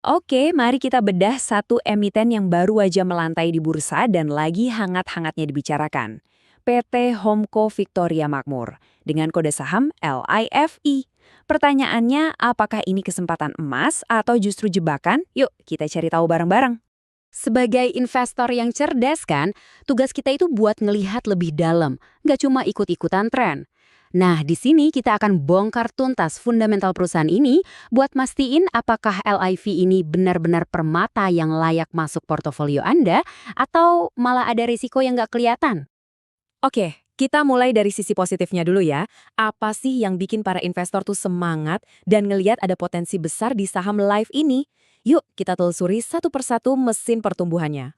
Oke, mari kita bedah satu emiten yang baru aja melantai di bursa dan lagi hangat-hangatnya dibicarakan. PT Homco Victoria Makmur dengan kode saham LIFI. Pertanyaannya, apakah ini kesempatan emas atau justru jebakan? Yuk, kita cari tahu bareng-bareng. Sebagai investor yang cerdas kan, tugas kita itu buat ngelihat lebih dalam, nggak cuma ikut-ikutan tren. Nah, di sini kita akan bongkar tuntas fundamental perusahaan ini buat mastiin apakah LIV ini benar-benar permata yang layak masuk portofolio Anda atau malah ada risiko yang nggak kelihatan. Oke, kita mulai dari sisi positifnya dulu ya. Apa sih yang bikin para investor tuh semangat dan ngelihat ada potensi besar di saham Live ini? Yuk, kita telusuri satu persatu mesin pertumbuhannya.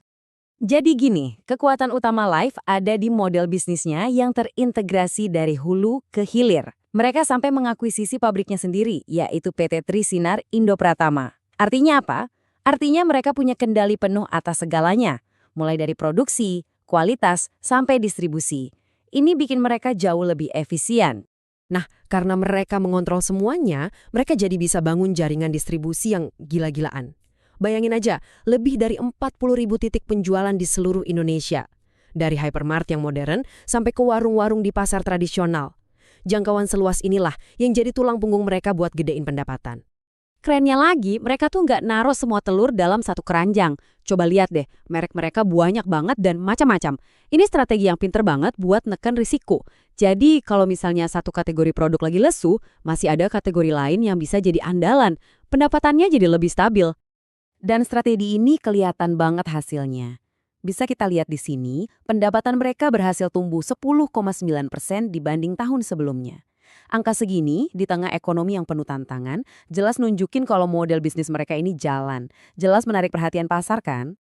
Jadi gini, kekuatan utama Live ada di model bisnisnya yang terintegrasi dari hulu ke hilir. Mereka sampai mengakuisisi pabriknya sendiri, yaitu PT Trisinar Indo Pratama. Artinya apa? Artinya mereka punya kendali penuh atas segalanya, mulai dari produksi, kualitas, sampai distribusi. Ini bikin mereka jauh lebih efisien. Nah, karena mereka mengontrol semuanya, mereka jadi bisa bangun jaringan distribusi yang gila-gilaan. Bayangin aja, lebih dari 40.000 titik penjualan di seluruh Indonesia. Dari hypermart yang modern sampai ke warung-warung di pasar tradisional. Jangkauan seluas inilah yang jadi tulang punggung mereka buat gedein pendapatan. Kerennya lagi, mereka tuh nggak naruh semua telur dalam satu keranjang. Coba lihat deh, merek mereka banyak banget dan macam-macam. Ini strategi yang pinter banget buat neken risiko. Jadi kalau misalnya satu kategori produk lagi lesu, masih ada kategori lain yang bisa jadi andalan. Pendapatannya jadi lebih stabil. Dan strategi ini kelihatan banget hasilnya. Bisa kita lihat di sini, pendapatan mereka berhasil tumbuh 10,9% dibanding tahun sebelumnya. Angka segini, di tengah ekonomi yang penuh tantangan, jelas nunjukin kalau model bisnis mereka ini jalan. Jelas menarik perhatian pasar kan?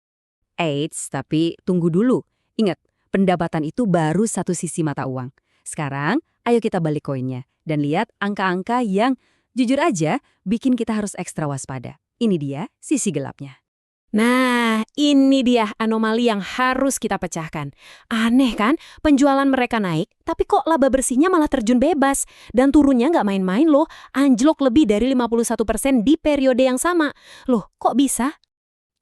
Eits, tapi tunggu dulu. Ingat, pendapatan itu baru satu sisi mata uang. Sekarang, ayo kita balik koinnya dan lihat angka-angka yang, jujur aja, bikin kita harus ekstra waspada. Ini dia sisi gelapnya. Nah, ini dia anomali yang harus kita pecahkan. Aneh kan, penjualan mereka naik, tapi kok laba bersihnya malah terjun bebas. Dan turunnya nggak main-main loh, anjlok lebih dari 51% di periode yang sama. Loh, kok bisa?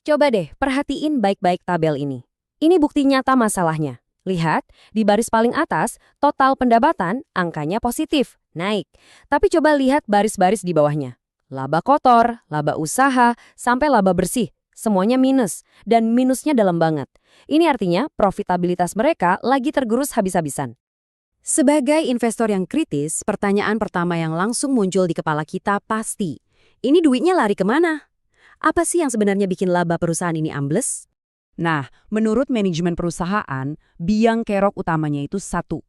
Coba deh perhatiin baik-baik tabel ini. Ini bukti nyata masalahnya. Lihat, di baris paling atas, total pendapatan angkanya positif, naik. Tapi coba lihat baris-baris di bawahnya. Laba kotor, laba usaha, sampai laba bersih. Semuanya minus, dan minusnya dalam banget. Ini artinya profitabilitas mereka lagi tergerus habis-habisan. Sebagai investor yang kritis, pertanyaan pertama yang langsung muncul di kepala kita pasti, ini duitnya lari kemana? Apa sih yang sebenarnya bikin laba perusahaan ini ambles? Nah, menurut manajemen perusahaan, biang kerok utamanya itu satu,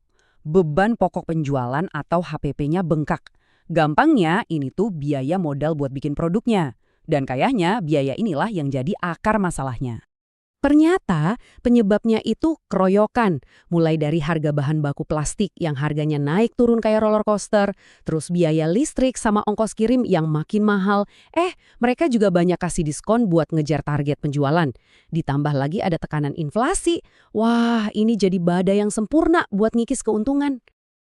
beban pokok penjualan atau HPP-nya bengkak. Gampangnya, ini tuh biaya modal buat bikin produknya. Dan kayaknya biaya inilah yang jadi akar masalahnya. Ternyata penyebabnya itu keroyokan, mulai dari harga bahan baku plastik yang harganya naik turun kayak roller coaster, terus biaya listrik sama ongkos kirim yang makin mahal. Mereka juga banyak kasih diskon buat ngejar target penjualan. Ditambah lagi ada tekanan inflasi. Wah, ini jadi badai yang sempurna buat ngikis keuntungan.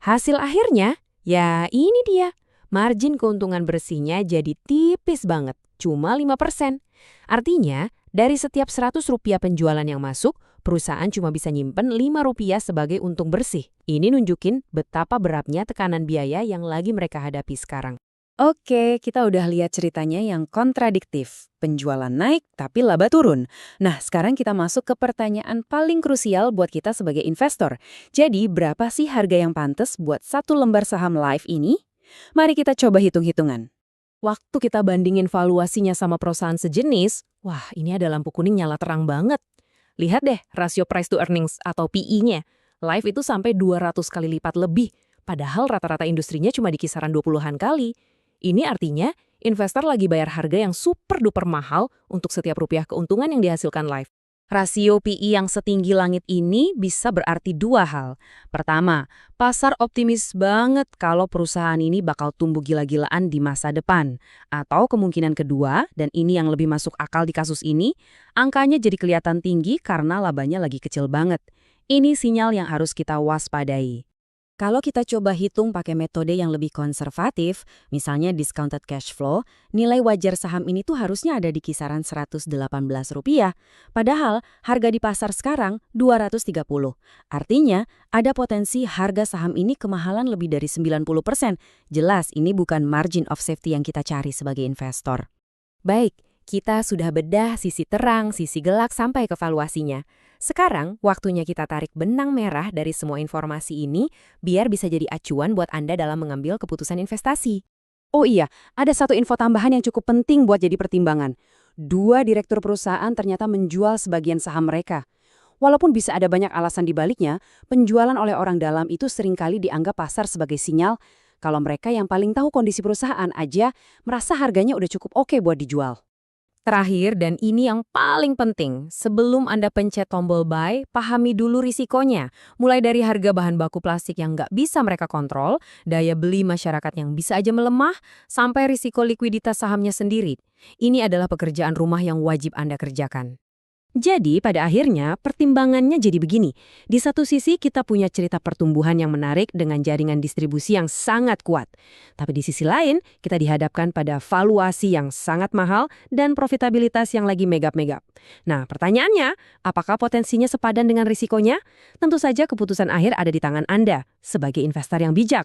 Hasil akhirnya, ya ini dia. Margin keuntungan bersihnya jadi tipis banget, cuma 5%. Artinya, dari setiap Rp100 penjualan yang masuk, perusahaan cuma bisa nyimpen Rp5 sebagai untung bersih. Ini nunjukin betapa beratnya tekanan biaya yang lagi mereka hadapi sekarang. Oke, kita udah lihat ceritanya yang kontradiktif. Penjualan naik, tapi laba turun. Nah, sekarang kita masuk ke pertanyaan paling krusial buat kita sebagai investor. Jadi, berapa sih harga yang pantas buat satu lembar saham Live ini? Mari kita coba hitung-hitungan. Waktu kita bandingin valuasinya sama perusahaan sejenis, wah ini ada lampu kuning nyala terang banget. Lihat deh rasio price to earnings atau PE-nya. Live itu sampai 200 kali lipat lebih, padahal rata-rata industrinya cuma di kisaran 20-an kali. Ini artinya investor lagi bayar harga yang super duper mahal untuk setiap rupiah keuntungan yang dihasilkan Live. Rasio PE yang setinggi langit ini bisa berarti dua hal. Pertama, pasar optimis banget kalau perusahaan ini bakal tumbuh gila-gilaan di masa depan. Atau kemungkinan kedua, dan ini yang lebih masuk akal di kasus ini, angkanya jadi kelihatan tinggi karena labanya lagi kecil banget. Ini sinyal yang harus kita waspadai. Kalau kita coba hitung pakai metode yang lebih konservatif, misalnya discounted cash flow, nilai wajar saham ini tuh harusnya ada di kisaran Rp118. Padahal harga di pasar sekarang 230. Artinya, ada potensi harga saham ini kemahalan lebih dari 90%. Jelas ini bukan margin of safety yang kita cari sebagai investor. Baik, kita sudah bedah sisi terang, sisi gelap sampai ke valuasinya. Sekarang, waktunya kita tarik benang merah dari semua informasi ini biar bisa jadi acuan buat Anda dalam mengambil keputusan investasi. Oh iya, ada satu info tambahan yang cukup penting buat jadi pertimbangan. 2 direktur perusahaan ternyata menjual sebagian saham mereka. Walaupun bisa ada banyak alasan di baliknya, penjualan oleh orang dalam itu seringkali dianggap pasar sebagai sinyal kalau mereka yang paling tahu kondisi perusahaan aja merasa harganya udah cukup oke buat dijual. Terakhir, dan ini yang paling penting, sebelum Anda pencet tombol buy, pahami dulu risikonya. Mulai dari harga bahan baku plastik yang nggak bisa mereka kontrol, daya beli masyarakat yang bisa aja melemah, sampai risiko likuiditas sahamnya sendiri. Ini adalah pekerjaan rumah yang wajib Anda kerjakan. Jadi, pada akhirnya, pertimbangannya jadi begini. Di satu sisi, kita punya cerita pertumbuhan yang menarik dengan jaringan distribusi yang sangat kuat. Tapi di sisi lain, kita dihadapkan pada valuasi yang sangat mahal dan profitabilitas yang lagi megap-megap. Nah, pertanyaannya, apakah potensinya sepadan dengan risikonya? Tentu saja keputusan akhir ada di tangan Anda sebagai investor yang bijak.